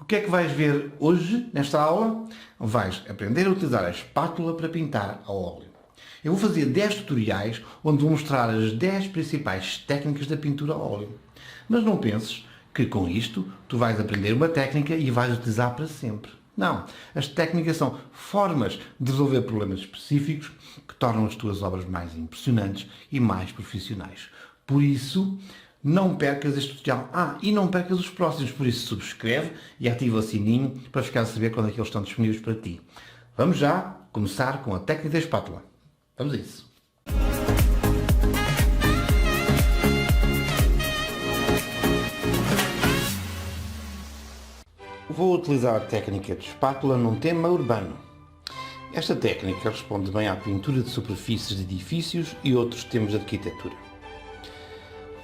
O que é que vais ver hoje, nesta aula? Vais aprender a utilizar a espátula para pintar a óleo. Eu vou fazer 10 tutoriais onde vou mostrar as 10 principais técnicas da pintura a óleo. Mas não penses que com isto tu vais aprender uma técnica e vais utilizar para sempre. Não, as técnicas são formas de resolver problemas específicos que tornam as tuas obras mais impressionantes e mais profissionais. Por isso, não percas este tutorial. E não percas os próximos, por isso subscreve e ativa o sininho para ficar a saber quando é que eles estão disponíveis para ti. Vamos já começar com a técnica da espátula. Vamos a isso. Vou utilizar a técnica de espátula num tema urbano. Esta técnica responde bem à pintura de superfícies de edifícios e outros temas de arquitetura.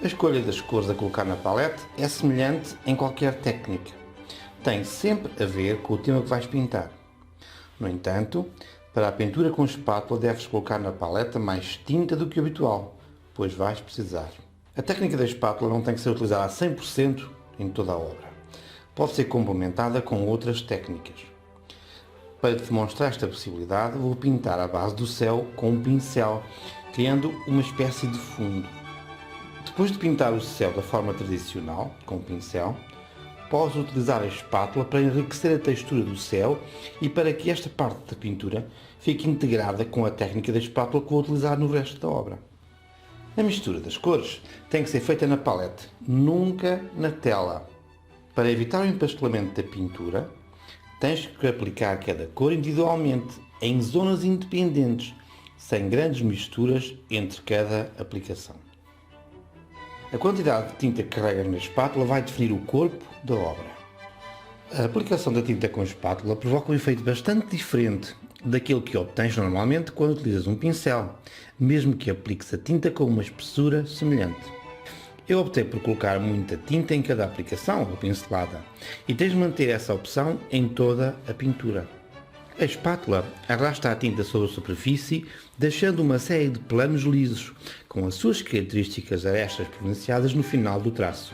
A escolha das cores a colocar na palete é semelhante em qualquer técnica. Tem sempre a ver com o tema que vais pintar. No entanto, para a pintura com espátula deves colocar na paleta mais tinta do que o habitual, pois vais precisar. A técnica da espátula não tem que ser utilizada a 100% em toda a obra. Pode ser complementada com outras técnicas. Para te demonstrar esta possibilidade, vou pintar a base do céu com um pincel, criando uma espécie de fundo. Depois de pintar o céu da forma tradicional, com o pincel, podes utilizar a espátula para enriquecer a textura do céu e para que esta parte da pintura fique integrada com a técnica da espátula que vou utilizar no resto da obra. A mistura das cores tem que ser feita na palete, nunca na tela. Para evitar o empastelamento da pintura, tens que aplicar cada cor individualmente, em zonas independentes, sem grandes misturas entre cada aplicação. A quantidade de tinta que carregas na espátula vai definir o corpo da obra. A aplicação da tinta com espátula provoca um efeito bastante diferente daquele que obtens normalmente quando utilizas um pincel, mesmo que apliques a tinta com uma espessura semelhante. Eu optei por colocar muita tinta em cada aplicação ou pincelada e tens de manter essa opção em toda a pintura. A espátula arrasta a tinta sobre a superfície, deixando uma série de planos lisos, com as suas características arestas pronunciadas no final do traço.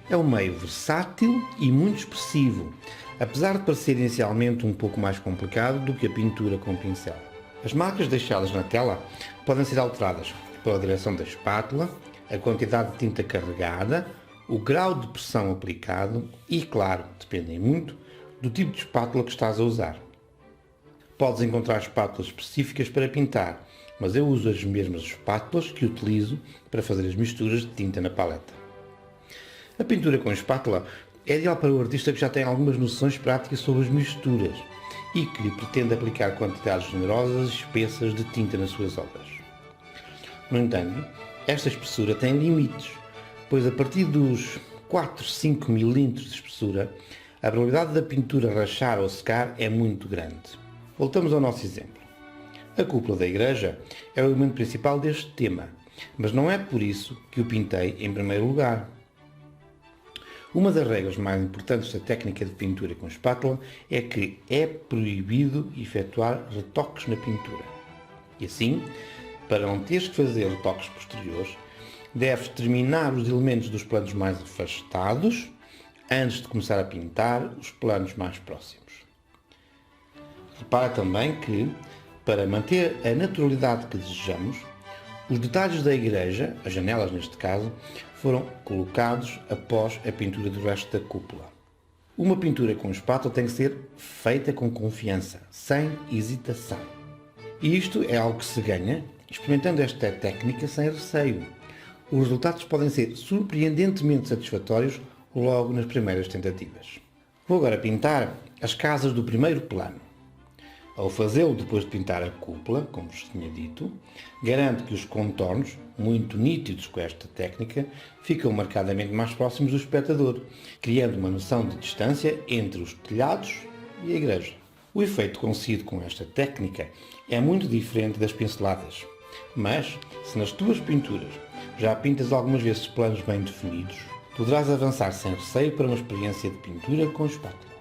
É um meio versátil e muito expressivo, apesar de parecer inicialmente um pouco mais complicado do que a pintura com pincel. As marcas deixadas na tela podem ser alteradas pela direção da espátula, a quantidade de tinta carregada, o grau de pressão aplicado e, claro, dependem muito do tipo de espátula que estás a usar. Podes encontrar espátulas específicas para pintar, mas eu uso as mesmas espátulas que utilizo para fazer as misturas de tinta na paleta. A pintura com espátula é ideal para o artista que já tem algumas noções práticas sobre as misturas e que pretende aplicar quantidades generosas e espessas de tinta nas suas obras. No entanto, esta espessura tem limites, pois a partir dos 4-5 mm de espessura, a probabilidade da pintura rachar ou secar é muito grande. Voltamos ao nosso exemplo. A cúpula da igreja é o elemento principal deste tema, mas não é por isso que o pintei em primeiro lugar. Uma das regras mais importantes da técnica de pintura com espátula é que é proibido efetuar retoques na pintura. E assim, para não teres que fazer retoques posteriores, deves terminar os elementos dos planos mais afastados antes de começar a pintar os planos mais próximos. Repara também que, para manter a naturalidade que desejamos, os detalhes da igreja, as janelas neste caso, foram colocados após a pintura do resto da cúpula. Uma pintura com espátula tem que ser feita com confiança, sem hesitação. E isto é algo que se ganha experimentando esta técnica sem receio. Os resultados podem ser surpreendentemente satisfatórios logo nas primeiras tentativas. Vou agora pintar as casas do primeiro plano. Ao fazê-lo depois de pintar a cúpula, como vos tinha dito, garanto que os contornos, muito nítidos com esta técnica, ficam marcadamente mais próximos do espectador, criando uma noção de distância entre os telhados e a igreja. O efeito conseguido com esta técnica é muito diferente das pinceladas, mas se nas tuas pinturas já pintas algumas vezes planos bem definidos, poderás avançar sem receio para uma experiência de pintura com espátula.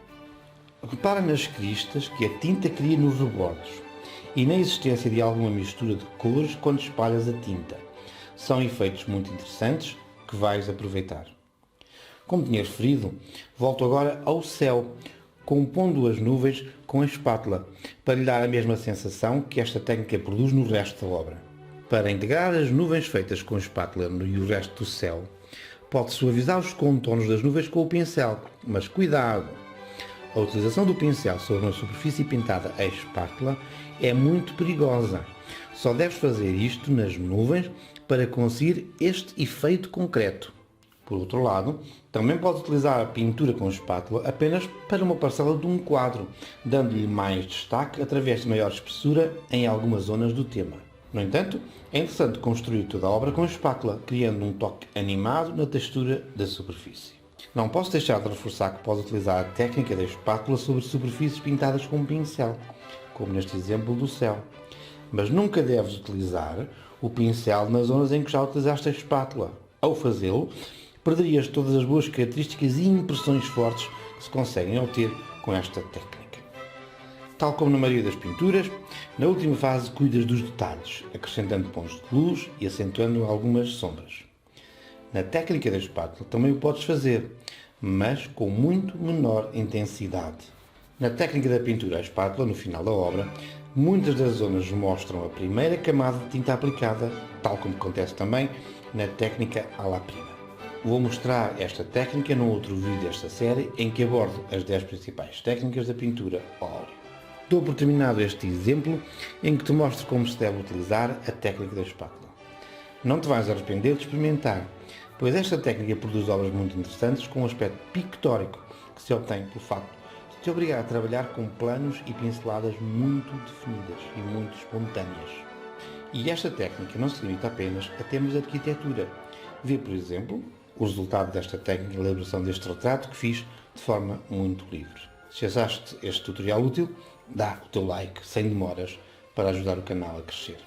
Repara nas cristas que a tinta cria nos rebordos e na existência de alguma mistura de cores quando espalhas a tinta. São efeitos muito interessantes que vais aproveitar. Como tinha referido, volto agora ao céu, compondo as nuvens com a espátula, para lhe dar a mesma sensação que esta técnica produz no resto da obra. Para integrar as nuvens feitas com a espátula e o resto do céu, pode suavizar os contornos das nuvens com o pincel, mas cuidado! A utilização do pincel sobre uma superfície pintada à espátula é muito perigosa. Só deves fazer isto nas nuvens para conseguir este efeito concreto. Por outro lado, também podes utilizar a pintura com espátula apenas para uma parcela de um quadro, dando-lhe mais destaque através de maior espessura em algumas zonas do tema. No entanto, é interessante construir toda a obra com espátula, criando um toque animado na textura da superfície. Não posso deixar de reforçar que podes utilizar a técnica da espátula sobre superfícies pintadas com um pincel, como neste exemplo do céu. Mas nunca deves utilizar o pincel nas zonas em que já utilizaste a espátula. Ao fazê-lo, perderias todas as boas características e impressões fortes que se conseguem obter com esta técnica. Tal como na maioria das pinturas, na última fase cuidas dos detalhes, acrescentando pontos de luz e acentuando algumas sombras. Na técnica da espátula também o podes fazer, mas com muito menor intensidade. Na técnica da pintura à espátula, no final da obra, muitas das zonas mostram a primeira camada de tinta aplicada, tal como acontece também na técnica à la prima. Vou mostrar esta técnica num outro vídeo desta série em que abordo as 10 principais técnicas da pintura a óleo. Dou por terminado este exemplo em que te mostro como se deve utilizar a técnica da espátula. Não te vais arrepender de experimentar, pois esta técnica produz obras muito interessantes com um aspecto pictórico que se obtém pelo facto de te obrigar a trabalhar com planos e pinceladas muito definidas e muito espontâneas. E esta técnica não se limita apenas a temas de arquitetura. Vê, por exemplo, o resultado desta técnica na elaboração deste retrato que fiz de forma muito livre. Se achaste este tutorial útil, dá o teu like sem demoras para ajudar o canal a crescer.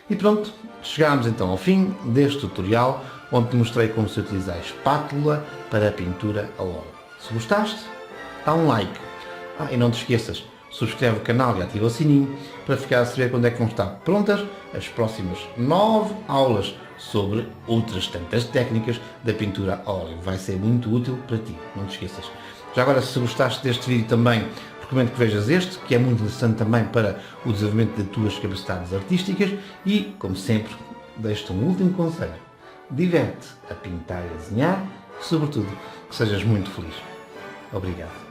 E pronto, chegámos então ao fim deste tutorial onde te mostrei como se utiliza a espátula para a pintura a óleo. Se gostaste, dá um like. E não te esqueças, subscreve o canal e ativa o sininho para ficar a saber quando é que vão estar prontas as próximas 9 aulas sobre outras tantas técnicas da pintura a óleo. Vai ser muito útil para ti, não te esqueças. Já agora, se gostaste deste vídeo também, recomendo que vejas este, que é muito interessante também para o desenvolvimento das tuas capacidades artísticas e, como sempre, deixo-te um último conselho. Diverte a pintar e a desenhar e, sobretudo, que sejas muito feliz. Obrigado.